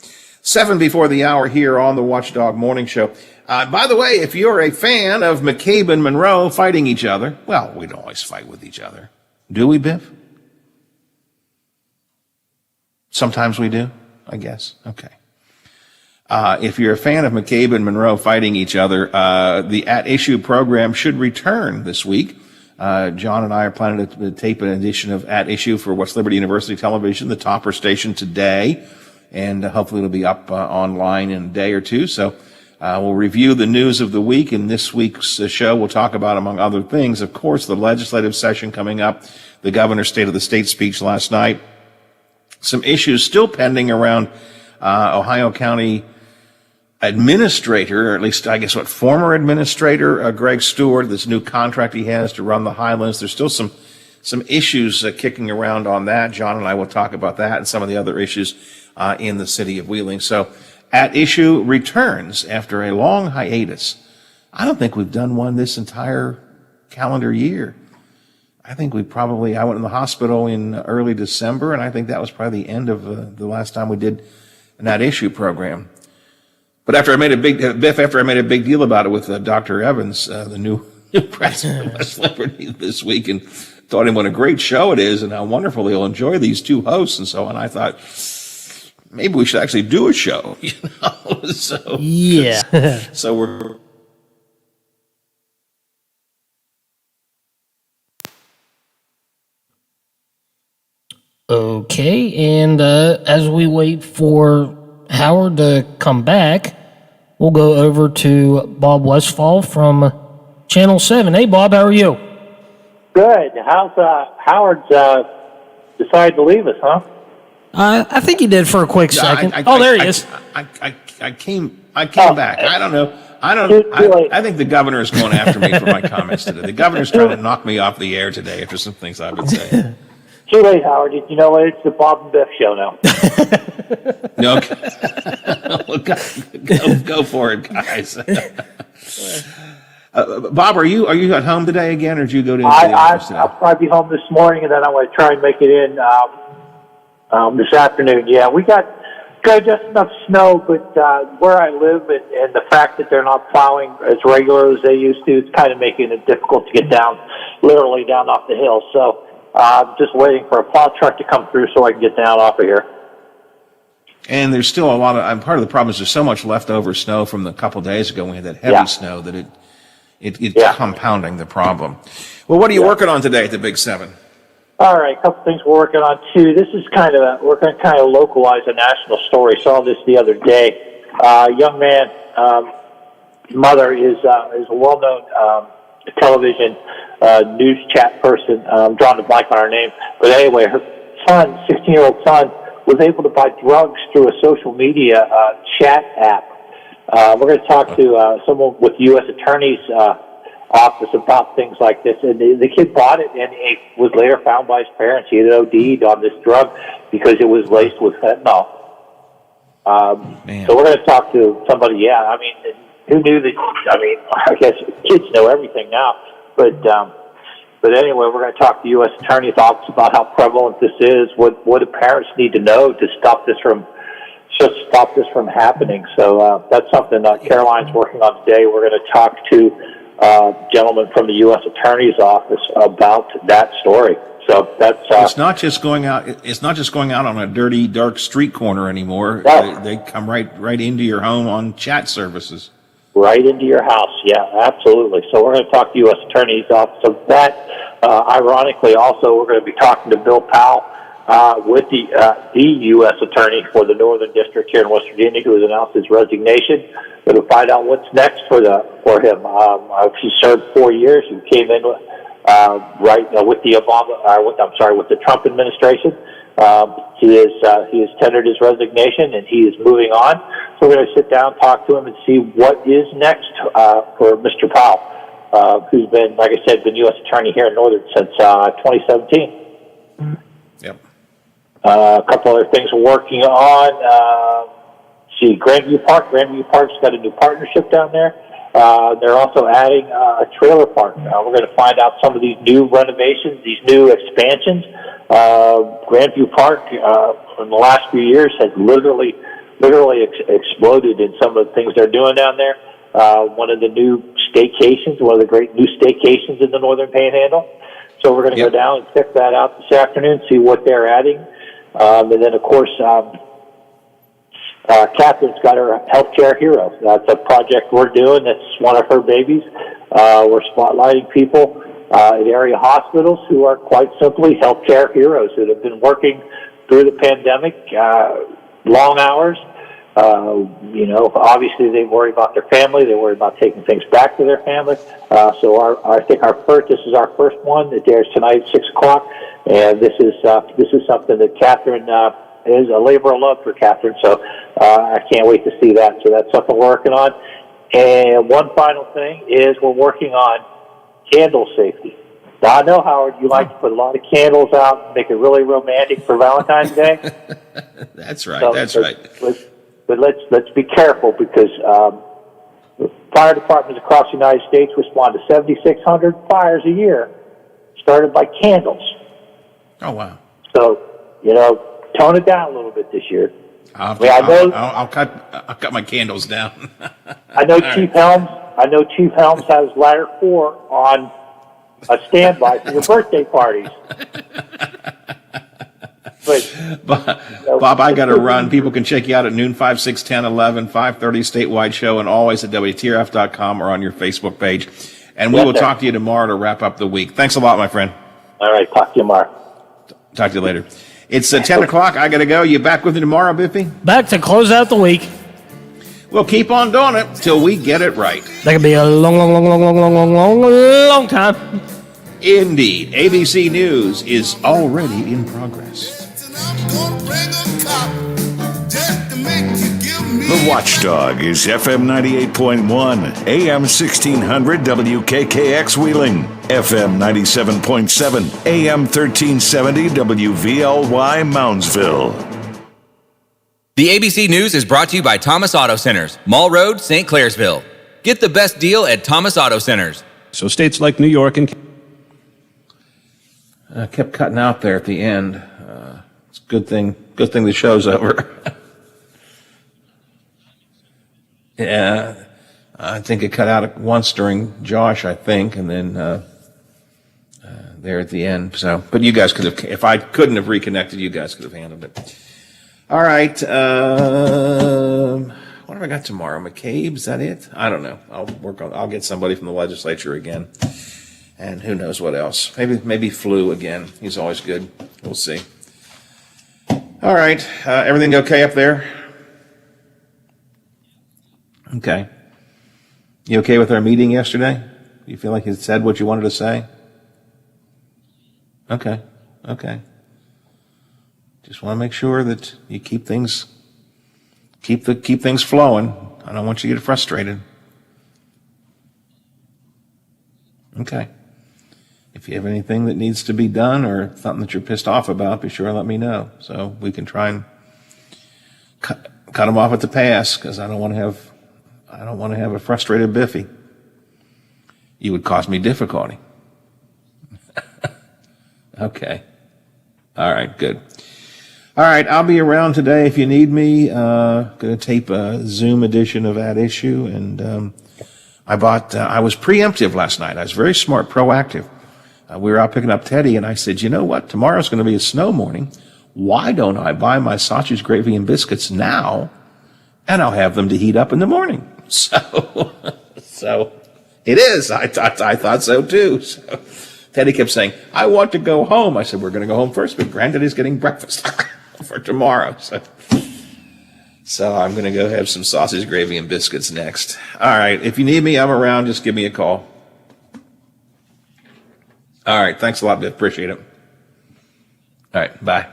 7 before the hour here on the Watchdog Morning Show. By the way, if you're a fan of McCabe and Monroe fighting each other, well, we don't always fight with each other. Do we, Biff? Sometimes we do, I guess. Okay. If you're a fan of McCabe and Monroe fighting each other, the At Issue program should return this week. John and I are planning to tape an edition of At Issue for West Liberty University Television, the topper station, today. And hopefully it'll be up online in a day or two. So we'll review the news of the week. In this week's show, we'll talk about, among other things, of course, the legislative session coming up, the governor's State of the State speech last night, some issues still pending around Ohio County administrator, or at least I guess former administrator, Greg Stewart, this new contract he has to run the Highlands. There's still some issues kicking around on that. John and I will talk about that and some of the other issues in the city of Wheeling. So At Issue returns after a long hiatus. I don't think we've done one this entire calendar year. I think I went in the hospital in early December, and I think that was probably the end of the last time we did an At Issue program. But after I made a big deal about it with Dr. Evans, the new president of West Liberty this week, and taught him what a great show it is and how wonderful he'll enjoy these two hosts and so on, I thought, maybe we should actually do a show, So yeah. So we're Okay, and as we wait for Howard to come back, we'll go over to Bob Westfall from Channel 7. Hey, Bob, how are you? Good. How's Howard's decided to leave us, huh? I think he did for a quick second. There he is. I came back. I don't know. I think the governor is going after me for my comments today. The governor's trying to knock me off the air today after some things I've been saying. Too late, Howard. You know what? It's the Bob and Biff show now. No, go for it, guys. Bob, are you at home today again, or did you go to the office today? I'll probably be home this morning, and then I'm going to try and make it in this afternoon. Yeah, we got just enough snow, but where I live and the fact that they're not plowing as regular as they used to, it's kind of making it difficult to get literally down off the hill. So I'm just waiting for a plow truck to come through so I can get down off of here. And there's still a lot of, part of the problem is there's so much leftover snow from the couple days ago when we had that heavy snow that it's compounding the problem. Well, what are you working on today at the Big 7? All right, a couple things we're working on too. This is we're going to kind of localize a national story. Saw this the other day. Young man, mother is a well-known television news chat person. I'm drawing a blank on her name, but anyway, her son, 16-year-old son, was able to buy drugs through a social media chat app. We're going to talk to someone with the U.S. Attorney's office about things like this. And the kid bought it, and it was later found by his parents. He had OD'd on this drug because it was laced with fentanyl. So we're going to talk to somebody. Yeah, I mean, who knew that? I mean, I guess kids know everything now, but anyway, we're going to talk to the U.S. Attorney's office about how prevalent this is. What do parents need to know to stop this from happening? So that's something Caroline's working on today. We're going to talk to a gentleman from the U.S. Attorney's office about that story. So that's it's not just going out. It's not just going out on a dirty, dark street corner anymore. No. They come right into your home on chat services. Right into your house, yeah, absolutely. So we're going to talk to U.S. Attorney's Office of that. Ironically, also, we're going to be talking to Bill Powell with the U.S. Attorney for the Northern District here in West Virginia, who has announced his resignation. We're going to find out what's next for him. He served 4 years. He came in with the Trump administration. He has tendered his resignation, and he is moving on. So we're going to sit down, talk to him, and see what is next for Mr. Powell, who's been, like I said, been U.S. Attorney here in Northern since 2017. Yep. A couple other things we're working on. Grandview Park. Grandview Park's got a new partnership down there. They're also adding a trailer park. We're going to find out some of these new renovations, these new expansions. Grandview Park, in the last few years, has literally exploded in some of the things they're doing down there. One of the new staycations, one of the great new staycations in the Northern Panhandle. So we're going to go down and check that out this afternoon, see what they're adding. And then, of course, Catherine's got her Healthcare Hero. That's a project we're doing. That's one of her babies. We're spotlighting people at area hospitals who are quite simply healthcare heroes that have been working through the pandemic, long hours. Obviously they worry about their family. They worry about taking things back to their family. So this is our first one. It airs tonight at 6:00, and this is something that Catherine is a labor of love for Catherine. So I can't wait to see that. So that's something we're working on. And one final thing is we're working on candle safety. Now I know, Howard, you like to put a lot of candles out and make it really romantic for Valentine's Day. That's right. But let's be careful because fire departments across the United States respond to 7,600 fires a year started by candles. Oh, wow. So, tone it down a little bit this year. I'll cut my candles down. I know Chief Helms has ladder 4 on a standby for your birthday parties. Bob, I got to run. People can check you out at noon, 5, 6, 10, 11, 5:30 statewide show, and always at WTRF.com or on your Facebook page. And we will talk to you tomorrow to wrap up the week. Thanks a lot, my friend. All right, talk to you tomorrow. Talk to you later. It's 10 o'clock. I got to go. You back with me tomorrow, Biffy? Back to close out the week. We'll keep on doing it till we get it right. That could be a long time. Indeed. ABC News is already in progress. The Watchdog is FM 98.1, AM 1600 WKKX Wheeling, FM 97.7, AM 1370 WVLY Moundsville. The ABC News is brought to you by Thomas Auto Centers, Mall Road, St. Clairsville. Get the best deal at Thomas Auto Centers. So states like New York and... I kept cutting out there at the end. It's a good thing the show's over. Yeah, I think it cut out once during Josh, I think, and then there at the end. So, but you guys could have, if I couldn't have reconnected, you guys could have handled it. All right. What have I got tomorrow? McCabe? Is that it? I don't know. I'll get somebody from the legislature again, and who knows what else? Maybe Flu again. He's always good. We'll see. All right. Everything okay up there? Okay. You okay with our meeting yesterday? You feel like you said what you wanted to say? Okay. Just want to make sure that you keep things flowing. I don't want you to get frustrated. Okay. If you have anything that needs to be done or something that you're pissed off about, be sure and let me know so we can try and cut them off at the pass, because I don't want to have a frustrated Biffy. You would cause me difficulty. Okay. All right, good. All right, I'll be around today if you need me. Going to tape a Zoom edition of That Issue, and I was preemptive last night. I was very smart, proactive. We were out picking up Teddy, and I said, you know what? Tomorrow's going to be a snow morning. Why don't I buy my sausage, gravy, and biscuits now, and I'll have them to heat up in the morning? So it is. I thought so too. So Teddy kept saying, I want to go home. I said, we're going to go home first, but Granddaddy's getting breakfast for tomorrow. So I'm going to go have some sausage, gravy, and biscuits next. All right. If you need me, I'm around. Just give me a call. All right. Thanks a lot, Biff. Appreciate it. All right. Bye.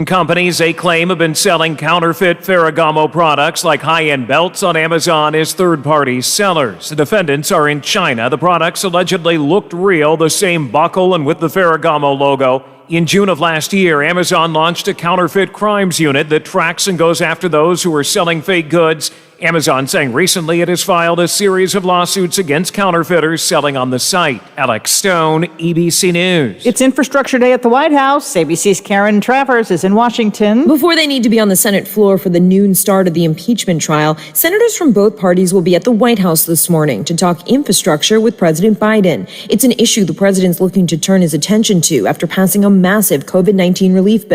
Companies they claim have been selling counterfeit Ferragamo products like high-end belts on Amazon as third-party sellers. The defendants are in China. The products allegedly looked real, the same buckle and with the Ferragamo logo. In June of last year, Amazon launched a counterfeit crimes unit that tracks and goes after those who are selling fake goods. Amazon saying recently it has filed a series of lawsuits against counterfeiters selling on the site. Alex Stone, ABC News. It's Infrastructure Day at the White House. ABC's Karen Travers is in Washington. Before they need to be on the Senate floor for the noon start of the impeachment trial, senators from both parties will be at the White House this morning to talk infrastructure with President Biden. It's an issue the president's looking to turn his attention to after passing a massive COVID-19 relief bill.